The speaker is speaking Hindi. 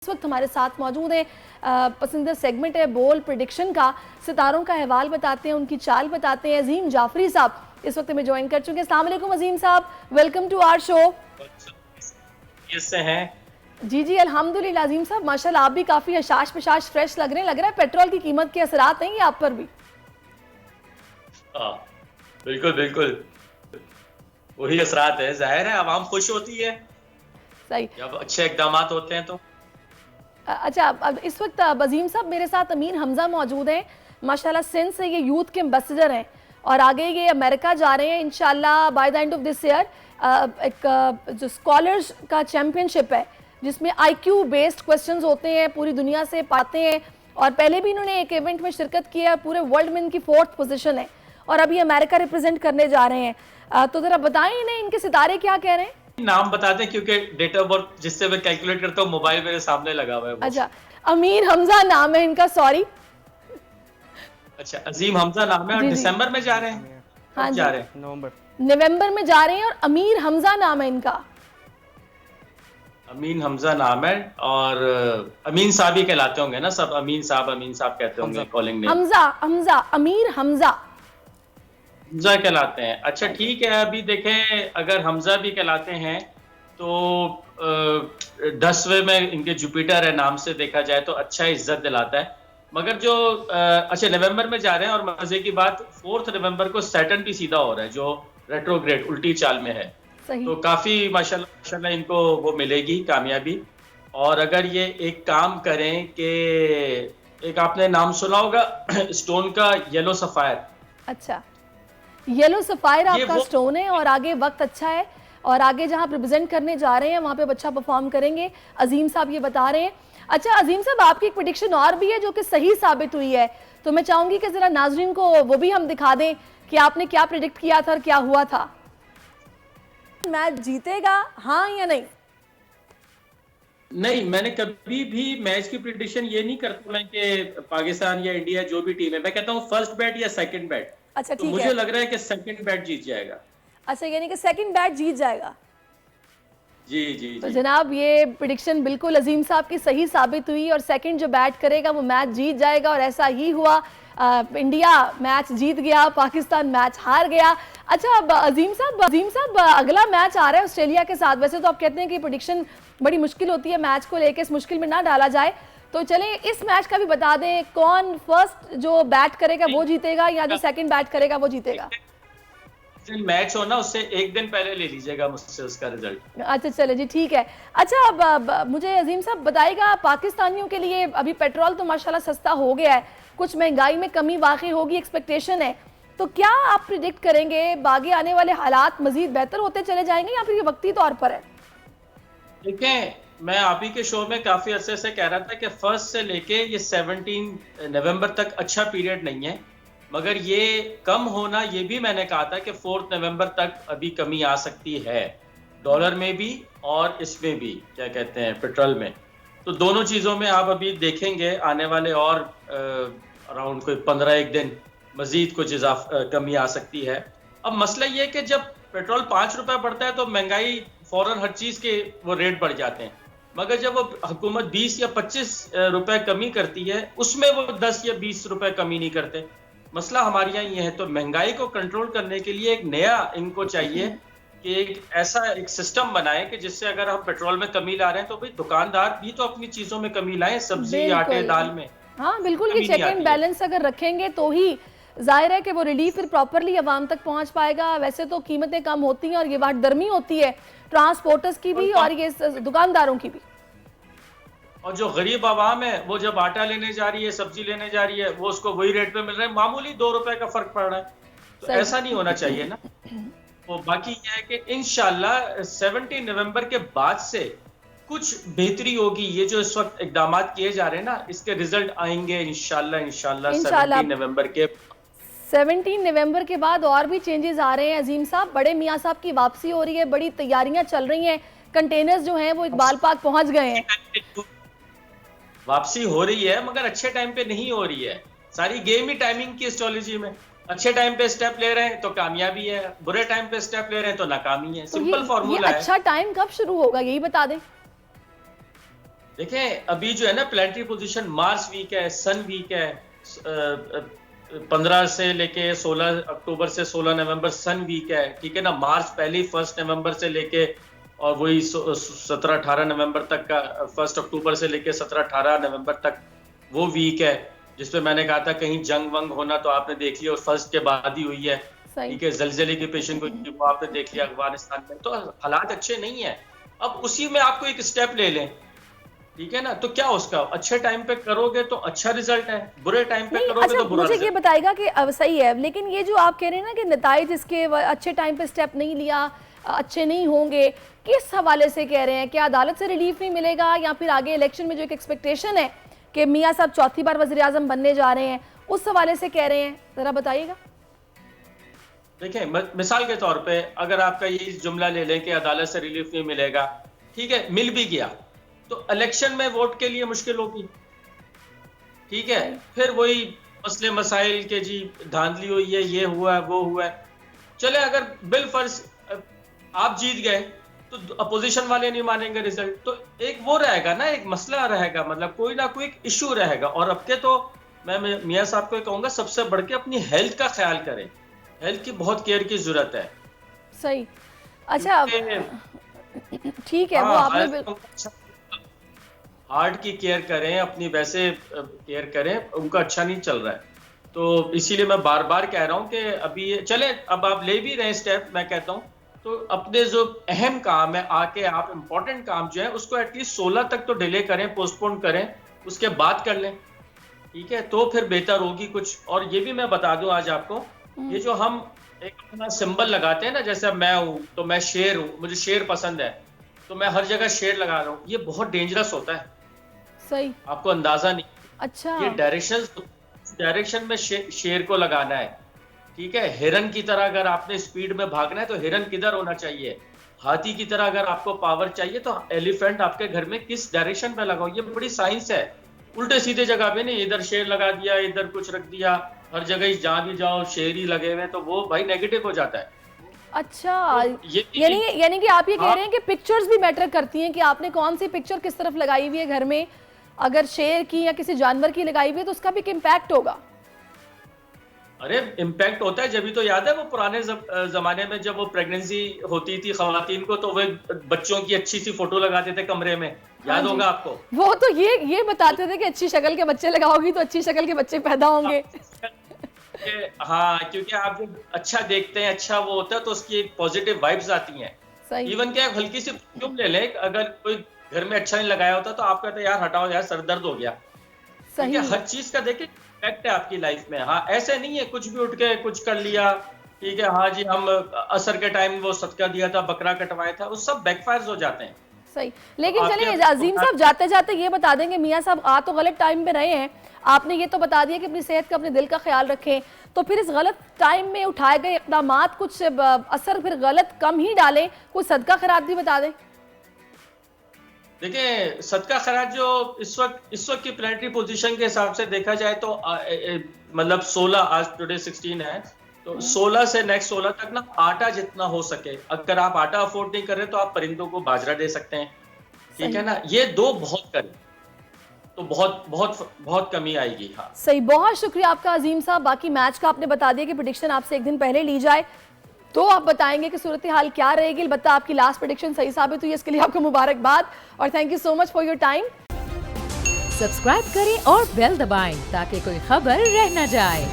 इस वक्त हमारे साथ मौजूद हैं पसंदीदा सेगमेंट है बोल प्रिडिक्शन का। सितारों का अहवाल बताते हैं, उनकी चाल बताते हैं। अजीम जाफरी साहब इस वक्त हमें ज्वाइन कर चुके हैं। अस्सलाम वालेकुम अजीम साहब, वेलकम टू आवर शो। कैसे हैं? जी जी अल्हम्दुलिल्लाह। अजीम साहब माशाल्लाह आप भी काफ़ी हशाश पशाश फ्रेश लग रहे हैं। लग रहा है पेट्रोल की कीमत के असरात नहीं है आप पर भी। बिल्कुल बिल्कुल वही असरात है। जाहिर है आवाम खुश होती है सही। जब अच्छे इकदाम होते हैं तो। अच्छा, अब इस वक्त अजीम साहब मेरे साथ अमीर हमजा मौजूद हैं। माशाल्लाह सिंध से ये यूथ के एम्बेसडर हैं और आगे ये अमेरिका जा रहे हैं इंशाल्लाह by the end of this year. एक जो स्कॉलर्स का चैम्पियनशिप है जिसमें IQ बेस्ड क्वेश्चंस होते हैं, पूरी दुनिया से पाते हैं। और पहले भी इन्होंने एक इवेंट में शिरकत की है, पूरे वर्ल्ड में इनकी 4th पोजीशन है और अभी अमेरिका रिप्रेजेंट करने जा रहे हैं। तो ज़रा बताएं इन्हें इनके सितारे क्या कह रहे हैं। नाम बता दें क्योंकि डेट ऑफ बर्थ जिससे मैं कैलकुलेट करता हूँ मोबाइल मेरे सामने लगा हुआ है। अच्छा, अमीर हमजा नाम है इनका, सॉरी। अच्छा, अजीम हमजा नाम है और दिसंबर में जा रहे हैं। हाँ जा रहे हैं नवंबर में जा रहे हैं और अमीर हमजा नाम है इनका। अमीन हमजा नाम है और अमीन साहब ही कहलाते होंगे ना सब। अमीन साहब कहते होंगे कॉलिंग नेम। हमजा अमीर हमजा कहलाते हैं। अच्छा ठीक है, अभी देखें अगर हमजा भी कहलाते हैं तो 10वें में इनके जुपिटर है, नाम से देखा जाए तो अच्छा इज्जत दिलाता है। मगर जो अच्छा नवंबर में जा रहे हैं और मजे की बात 4 नवंबर को सैटर्न भी सीधा हो रहा है जो रेट्रोग्रेड उल्टी चाल में है। तो काफी माशाल्लाह इनको वो मिलेगी कामयाबी। और अगर ये एक काम करें कि एक आपने नाम सुना होगा स्टोन का, येलो सफायर। अच्छा, येलो सफायर आपका स्टोन है और आगे वक्त अच्छा है और आगे जहां आप रिप्रेजेंट करने जा रहे हैं वहां पे अच्छा परफॉर्म करेंगे। अजीम साहब ये बता रहे हैं। अच्छा अजीम साहब, आपकी एक प्रेडिक्शन और भी है जो कि सही साबित हुई है, तो मैं चाहूंगी कि जरा नाजरीन को वो भी हम दिखा दें कि आपने क्या प्रेडिक्ट किया था और क्या हुआ था। मैच जीतेगा हाँ या नहीं? नहीं, मैंने कभी भी मैच की प्रेडिक्शन ये नहीं करता मैं कि पाकिस्तान या इंडिया जो भी टीम है, मैं कहता हूँ फर्स्ट बैट या सेकंड बैट। अच्छा तो मुझे लग रहा है कि सेकंड बैट जीत जाएगा। अच्छा, यानी कि सेकंड बैट जीत जाएगा। जी जी तो जी। जनाब ये प्रेडिक्शन बिल्कुल अजीम साहब की सही साबित हुई और सेकंड जो बैट करेगा वो मैच जीत जाएगा और ऐसा ही हुआ। इंडिया मैच जीत गया, पाकिस्तान मैच हार गया। अच्छा अब अजीम साहब अगला मैच आ रहा है ऑस्ट्रेलिया के साथ। वैसे तो आप कहते हैं कि प्रेडिक्शन बड़ी मुश्किल होती है, मैच को लेकर इस मुश्किल में ना डाला जाए, तो चलें इस मैच का भी बता दें कौन फर्स्ट जो बैट करेगा वो जीतेगा या जो सेकंड बैट करेगा वो जीतेगा। मैच हो ना उससे एक दिन पहले ले लीजिएगा मुझसे उसका रिजल्ट। अच्छा चले जी, ठीक है। अच्छा अब मुझे अजीम साहब बताइएगा, पाकिस्तानियों के लिए अभी पेट्रोल तो माशाल्लाह सस्ता हो गया है, कुछ महंगाई में कमी वाकई होगी, एक्सपेक्टेशन है, तो क्या आप प्रिडिक्ट करेंगे आगे आने वाले हालात मजीद बेहतर होते चले जाएंगे या फिर ये वक्ती तौर पर है? देखें, मैं आप ही के शो में काफी अरसे से कह रहा था कि फर्स्ट से लेके ये 17 नवंबर तक अच्छा पीरियड नहीं है, मगर ये कम होना ये भी मैंने कहा था कि 4 नवंबर तक अभी कमी आ सकती है, डॉलर में भी और इसमें भी क्या कहते हैं पेट्रोल में। तो दोनों चीज़ों में आप अभी देखेंगे आने वाले और अराउंड कोई 15 दिन मजीद कुछ कमी आ सकती है। अब मसला ये कि जब पेट्रोल 5 रुपए बढ़ता है तो महंगाई फौरन हर चीज़ के वो रेट बढ़ जाते हैं, मगर जब वो हुकूमत 20 या 25 रुपए कमी करती है उसमें वो 10 या 20 रुपए कमी नहीं करते। मसला हमारे यहाँ ये है। तो महंगाई को कंट्रोल करने के लिए एक नया इनको चाहिए कि एक ऐसा एक सिस्टम बनाए कि जिससे अगर हम पेट्रोल में कमी ला रहे हैं तो भाई दुकानदार भी तो अपनी चीजों में कमी लाएं, सब्जी आटे दाल में। हाँ बिल्कुल, ये चेक एंड बैलेंस अगर रखेंगे तो ही जाहिर है कि वो रिलीफ फिर प्रॉपरली अवाम तक पहुंच पाएगा। वैसे तो कीमतें कम होती हैं और ये बात दरमी होती है ट्रांसपोर्टर्स की भी और ये दुकानदारों की भी। और जो गरीब आवाम है वो जब आटा लेने जा रही है, सब्जी लेने जा रही है, वो उसको वही रेट पे मिल रहा है, मामूली 2 रुपए का फर्क पड़ रहा है। तो ऐसा नहीं होना चाहिए ना। तो बाकी यह है कि इंशाल्लाह 17 नवंबर के बाद से कुछ बेहतरी होगी। ये जो इस वक्त इकदाम किए जा रहे हैं ना, इसके रिजल्ट आएंगे इंशाल्लाह 17 नवंबर के 17 नवंबर के बाद और भी चेंजेस आ रहे हैं अजीम साहब। बड़े मियाँ साहब की वापसी हो रही है, बड़ी तैयारियां चल रही हैं, कंटेनर्स जो हैं वो इकबाल पार्क पहुंच गए हैं। वापसी हो रही है मगर अच्छे टाइम पे नहीं हो रही है। सारी गेम ही टाइमिंग की एस्ट्रोलॉजी में। अच्छे टाइम पे स्टेप ले रहे हैं तो कामयाबी है, बुरे टाइम पे स्टेप ले रहे हैं तो नाकामी है। सिंपल फॉर्मूला है। अच्छा टाइम कब शुरू होगा यही बता दें। देखें अभी जो है ना प्लानिटरी पोजीशन, मार्स वीक है, सन वीक है, 15 से लेके 16 अक्टूबर से 16 नवंबर सन वीक है, ठीक है ना। मार्च पहले 1 नवंबर से लेके और वही 17-18 नवंबर तक का, 1 अक्टूबर से लेके 17-18 नवंबर तक वो वीक है, जिसपे मैंने कहा था कहीं जंग वंग होना तो आपने देख लिया, और फर्स्ट के बाद ही हुई है, ठीक है। जलजले की पेशेंट को वो आपने देख लिया अफगानिस्तान में, तो हालात अच्छे नहीं है। अब उसी में आपको एक स्टेप ले लें, ठीक है ना, तो क्या उसका अच्छे टाइम पे करोगे तो अच्छा रिजल्ट है, बुरे टाइम पे करोगे अच्छा, तो बुरा मुझे रिजल्ट। ये बताएगा कि अब सही है, लेकिन ये जो आप कह रहे हैं ना कि नताइज इसके अच्छे टाइम पे स्टेप नहीं लिया, अच्छे नहीं होंगे, किस हवाले से कह रहे हैं? क्या अदालत से रिलीफ नहीं मिलेगा, या फिर आगे इलेक्शन में जो एक एक्सपेक्टेशन है कि मियाँ साहब चौथी बार वज़ीर आज़म बनने जा रहे हैं, उस हवाले से कह रहे हैं? जरा बताइएगा। देखिए मिसाल के तौर पे अगर आपका ये जुमला ले लें कि अदालत से रिलीफ नहीं मिलेगा, ठीक है, मिल भी गया तो इलेक्शन में वोट के लिए मुश्किल होगी, ठीक है। फिर वही मसले मसाइल के जी धांधली हुई है, ये हुआ है, वो हुआ है। चले अगर बिल फर्ज आप जीत गए तो अपोजिशन वाले नहीं मानेंगे रिजल्ट, तो एक वो रहेगा ना, एक मसला रहेगा, मतलब कोई ना कोई इशू रहेगा। और अब के तो मैं मियाँ साहब को कहूँगा सबसे बढ़ के अपनी हेल्थ का ख्याल करें, हेल्थ की बहुत केयर की जरूरत है। सही, अच्छा ठीक है, वो आपने हार्ट की केयर करें, अपनी वैसे केयर करें, उनका अच्छा नहीं चल रहा है। तो इसीलिए मैं बार बार कह रहा हूं कि अभी चले, अब आप ले भी रहे स्टेप, मैं कहता हूं तो अपने जो अहम काम है, आके आप इम्पोर्टेंट काम जो है उसको एटलीस्ट 16 तक तो डिले करें, पोस्टपोन करें, उसके बाद कर लें, ठीक है, तो फिर बेहतर होगी कुछ। और ये भी मैं बता दूं आज आपको, ये जो हम एक अपना सिंबल लगाते हैं ना, जैसे मैं हूं तो मैं शेर हूं, मुझे शेर पसंद है तो मैं हर जगह शेर लगा रहा हूं, ये बहुत डेंजरस होता है। सही, आपको अंदाजा नहीं। अच्छा, ये डायरेक्शन में शेर को लगाना है, ठीक है। हिरन की तरह अगर आपने स्पीड में भागना है तो हिरन किधर होना चाहिए, हाथी की तरह अगर आपको पावर चाहिए तो एलिफेंट आपके घर में किस डायरेक्शन पे लगाओ, ये बड़ी साइंस है। उल्टे सीधे जगह पे नहीं, इधर शेर लगा दिया, इधर कुछ रख दिया, हर जगह जहां भी जाओ शेर ही लगे हुए, तो वो भाई नेगेटिव हो जाता है। अच्छा, तो यानी कि आप ये कह रहे हैं कि पिक्चर्स भी मैटर करती हैं कि आपने कौन सी पिक्चर किस तरफ लगाई हुई है घर में। अगर शेर की या किसी जानवर की लगाई हुई है तो उसका भी एक इम्पैक्ट होगा। अरे इम्पैक्ट होता है, जब भी तो याद है वो पुराने जमाने में जब वो प्रेगनेंसी होती थी खवातीन को, तो वे बच्चों की अच्छी सी फोटो लगाते थे कमरे में, याद होगा आपको। वो तो ये बताते थे कि अच्छी शक्ल के बच्चे लगाओगी तो अच्छी शक्ल के बच्चे पैदा होंगे। हाँ, क्योंकि आप जब अच्छा देखते हैं, अच्छा वो होता है तो उसकी एक पॉजिटिव वाइब्स आती हैं। इवन क्या हल्की सी क्यों ले ले, अगर कोई घर में अच्छा नहीं लगाया होता तो आप कहते यार हटाओ यार, सर दर्द हो गया। सही, हर चीज का देखिए इम्पैक्ट है आपकी लाइफ में। हाँ, ऐसे नहीं है कुछ भी उठ के कुछ कर लिया, ठीक है, हाँ जी हम असर के टाइम वो सदका दिया था, बकरा कटवाया था, वो सब बैकफायर्स हो जाते हैं। सही, लेकिन चलिए अजीम साहब जाते जाते ये बता देंगे, मियाँ साहब आ तो गलत टाइम पे रहे हैं, आपने ये तो बता दिया कि अपनी सेहत का, अपने दिल का ख्याल रखें, तो फिर इस गलत टाइम में उठाए गए इक़दामात कुछ असर फिर गलत कम ही डालें, कोई सदका खैरात भी बता दें। देखिए सदका खैरात जो इस वक्त की प्लानिटरी पोजीशन के हिसाब से देखा जाए तो मतलब 16, आज टुडे 16 है, तो 16 से नेक्स्ट 16 तक ना आटा जितना हो सके, अगर आप आटा अफोर्ड नहीं कर रहे तो आप परिंदों को बाजरा दे सकते हैं, ठीक है ना। ये दो बहुत करें तो बहुत बहुत बहुत कमी आएगी। हाँ सही, बहुत शुक्रिया आपका अजीम साहब। बाकी मैच का आपने बता दिया कि प्रेडिक्शन आपसे एक दिन पहले ली जाए तो आप बताएंगे कि सूरत हाल क्या रहेगी। अलबत्ता आपकी लास्ट प्रेडिक्शन सही साबित हुई, इसके लिए आपको मुबारकबाद और thank you so much for your time. Subscribe करें और बेल दबाएं ताकि कोई खबर रह न जाए।